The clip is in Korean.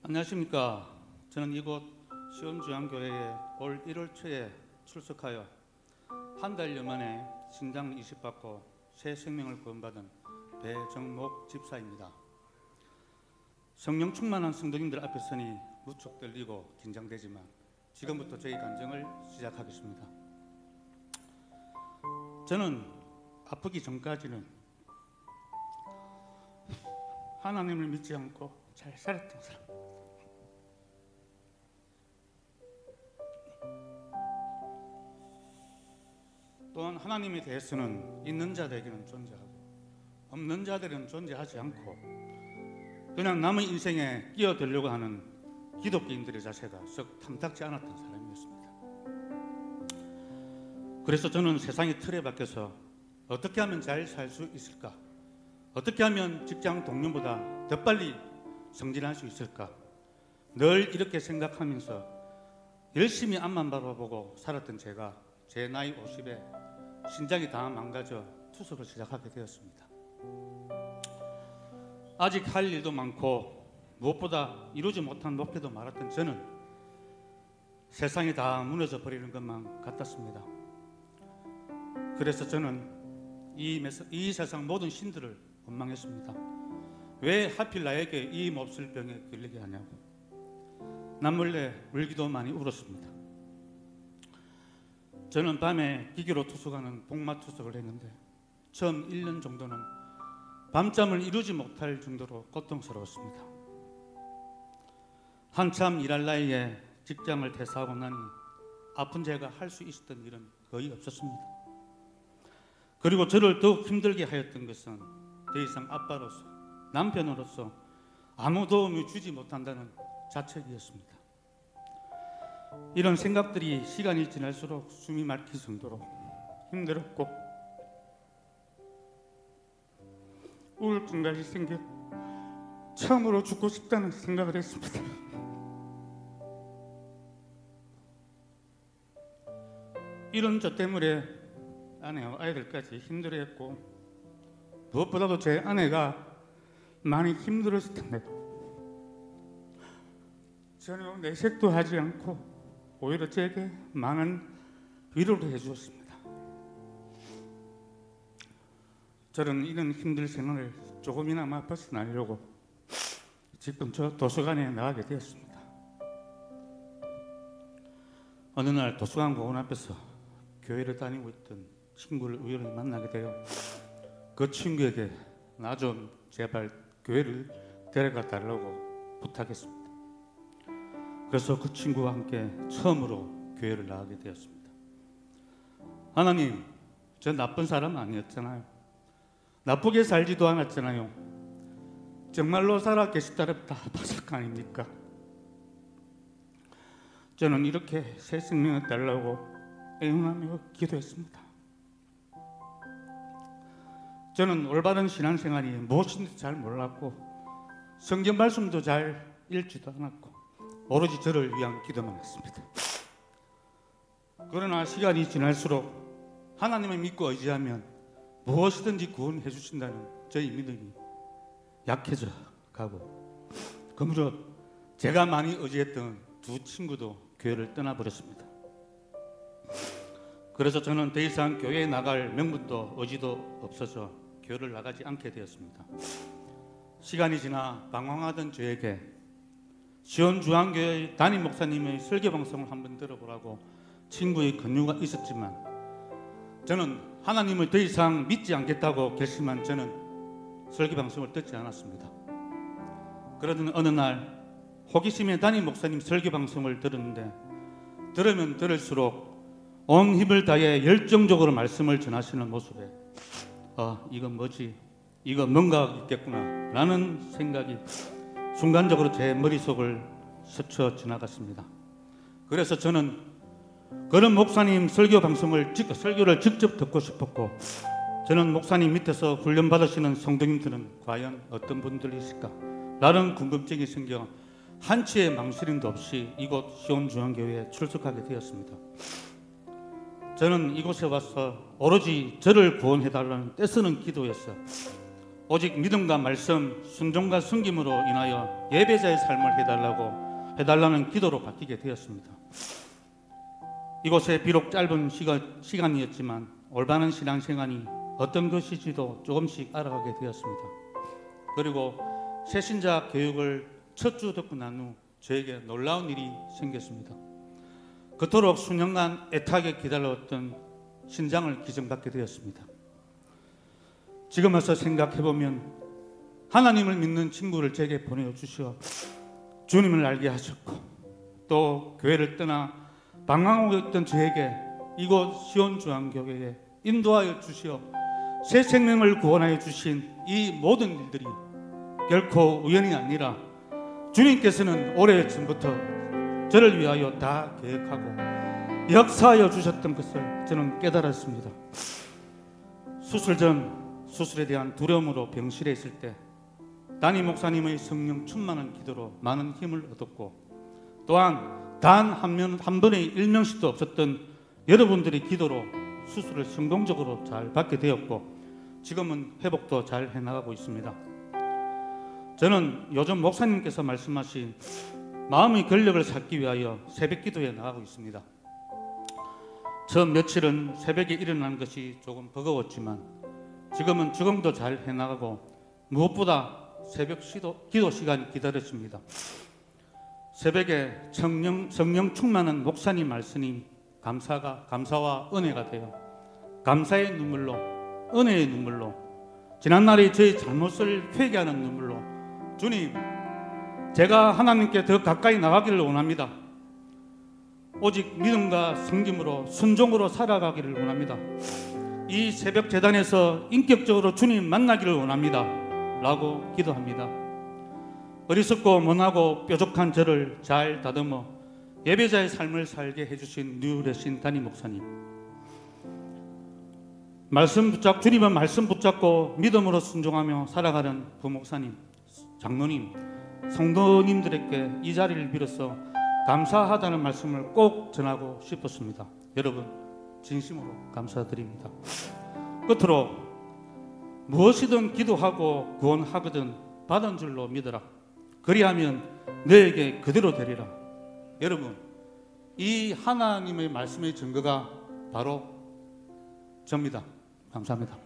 안녕하십니까. 저는 이곳 시온주양교회에 올 1월 초에 출석하여 한 달여 만에 신장 이식받고 새 생명을 구원받은 배정목 집사입니다. 성령 충만한 성도님들 앞에 서니 무척 떨리고 긴장되지만 지금부터 저희 간증을 시작하겠습니다. 저는 아프기 전까지는 하나님을 믿지 않고 잘 살았던 사람, 또한 하나님에 대해서는 있는 자들에게는 존재하고 없는 자들은 존재하지 않고 그냥 남의 인생에 끼어들려고 하는 기독교인들의 자세가 썩 탐탁지 않았던 사람이었습니다. 그래서 저는 세상의 틀에 밖에서 어떻게 하면 잘 살 수 있을까? 어떻게 하면 직장 동료보다 더 빨리 성진할 수 있을까? 늘 이렇게 생각하면서 열심히 앞만 바라보고 살았던 제가 제 나이 50에 신장이 다 망가져 투석을 시작하게 되었습니다. 아직 할 일도 많고 무엇보다 이루지 못한 목표도 많았던 저는 세상이 다 무너져 버리는 것만 같았습니다. 그래서 저는 이 세상 모든 신들을 원망했습니다. 왜 하필 나에게 이 몹쓸 병에 걸리게 하냐고. 남몰래 울기도 많이 울었습니다. 저는 밤에 기계로 투석하는 복마 투석을 했는데 처음 1년 정도는 밤잠을 이루지 못할 정도로 고통스러웠습니다. 한참 일할 나이에 직장을 퇴사하고 나니 아픈 제가 할 수 있었던 일은 거의 없었습니다. 그리고 저를 더욱 힘들게 하였던 것은 더 이상 아빠로서, 남편으로서 아무 도움을 주지 못한다는 자책이었습니다. 이런 생각들이 시간이 지날수록 숨이 막힐 정도로 힘들었고 우울증까지 생겨 처음으로 죽고 싶다는 생각을 했습니다. 이런 저 때문에 아내와 아이들까지 힘들어했고 무엇보다도 제 아내가 많이 힘들었을 텐데 전혀 내색도 하지 않고 오히려 제게 많은 위로를 해주었습니다. 저는 이런 힘든 생활을 조금이나마 벗어나려고 집 근처 도서관에 나가게 되었습니다. 어느 날 도서관 공원 앞에서 교회를 다니고 있던 친구를 우연히 만나게 되어 그 친구에게 나 좀 제발 교회를 데려가 달라고 부탁했습니다. 그래서 그 친구와 함께 처음으로 교회를 나가게 되었습니다. 하나님, 저 나쁜 사람 아니었잖아요. 나쁘게 살지도 않았잖아요. 정말로 살아 계시다랍다 바삭 아닙니까? 저는 이렇게 새 생명을 달라고 애원하며 기도했습니다. 저는 올바른 신앙생활이 무엇인지 잘 몰랐고 성경 말씀도 잘 읽지도 않았고 오로지 저를 위한 기도만 했습니다. 그러나 시간이 지날수록 하나님을 믿고 의지하면 무엇이든지 구원해 주신다는 저희 믿음이 약해져 가고 그무렵 제가 많이 의지했던 두 친구도 교회를 떠나버렸습니다. 그래서 저는 더 이상 교회에 나갈 명분도 의지도 없어져 교회를 나가지 않게 되었습니다. 시간이 지나 방황하던 저에게 시온주양교회 담임 목사님의 설교방송을 한번 들어보라고 친구의 권유가 있었지만 저는 하나님을 더 이상 믿지 않겠다고 결심한 저는 설교방송을 듣지 않았습니다. 그러던 어느 날 호기심에 담임 목사님 설교방송을 들었는데 들으면 들을수록 온 힘을 다해 열정적으로 말씀을 전하시는 모습에 이건 뭐지? 이거 뭔가 있겠구나 라는 생각이 순간적으로 제 머릿속을 스쳐 지나갔습니다. 그래서 저는 그런 목사님 설교를 직접 듣고 싶었고 저는 목사님 밑에서 훈련받으시는 성도님들은 과연 어떤 분들이실까? 라는 궁금증이 생겨 한치의 망설임도 없이 이곳 시온주양교회에 출석하게 되었습니다. 저는 이곳에 와서 오로지 저를 구원해달라는 떼쓰는 기도에서 오직 믿음과 말씀, 순종과 숨김으로 인하여 예배자의 삶을 해달라는 기도로 바뀌게 되었습니다. 이곳에 비록 짧은 시간이었지만 올바른 신앙생활이 어떤 것인지도 조금씩 알아가게 되었습니다. 그리고 새신자 교육을 첫 주 듣고 난 후 저에게 놀라운 일이 생겼습니다. 그토록 수년간 애타게 기다려왔던 신장을 기증받게 되었습니다. 지금 와서 생각해보면 하나님을 믿는 친구를 제게 보내주시어 주님을 알게 하셨고, 또 교회를 떠나 방황하고 있던 저에게 이곳 시온중앙교회에 인도하여 주시어 새 생명을 구원하여 주신 이 모든 일들이 결코 우연이 아니라 주님께서는 오래전부터 저를 위하여 다 계획하고 역사하여 주셨던 것을 저는 깨달았습니다. 수술 전 수술에 대한 두려움으로 병실에 있을 때 담임 목사님의 성령 충만한 기도로 많은 힘을 얻었고, 또한 단 한 번의 일명씩도 없었던 여러분들의 기도로 수술을 성공적으로 잘 받게 되었고, 지금은 회복도 잘 해나가고 있습니다. 저는 요즘 목사님께서 말씀하신 마음의 권력을 쌓기 위하여 새벽 기도에 나가고 있습니다. 처음 며칠은 새벽에 일어나는 것이 조금 버거웠지만 지금은 적응도 잘 해나가고 무엇보다 새벽 기도 시간이 기다렸습니다. 새벽에 성령 충만한 목사님 말씀이 감사와 은혜가 되어 감사의 눈물로, 은혜의 눈물로, 지난날의 저의 잘못을 회개하는 눈물로, 주님, 제가 하나님께 더 가까이 나가기를 원합니다. 오직 믿음과 섬김으로 순종으로 살아가기를 원합니다. 이 새벽 재단에서 인격적으로 주님 만나기를 원합니다 라고 기도합니다. 어리석고 못하고 뾰족한 저를 잘 다듬어 예배자의 삶을 살게 해주신 뉴레신 담임 목사님, 주님은 말씀 붙잡고 믿음으로 순종하며 살아가는 부목사님, 장로님, 성도님들에게 이 자리를 빌어서 감사하다는 말씀을 꼭 전하고 싶었습니다. 여러분, 진심으로 감사드립니다. 끝으로 무엇이든 기도하고 구원하거든 받은 줄로 믿어라. 그리하면 너에게 그대로 되리라. 여러분, 이 하나님의 말씀의 증거가 바로 접니다. 감사합니다.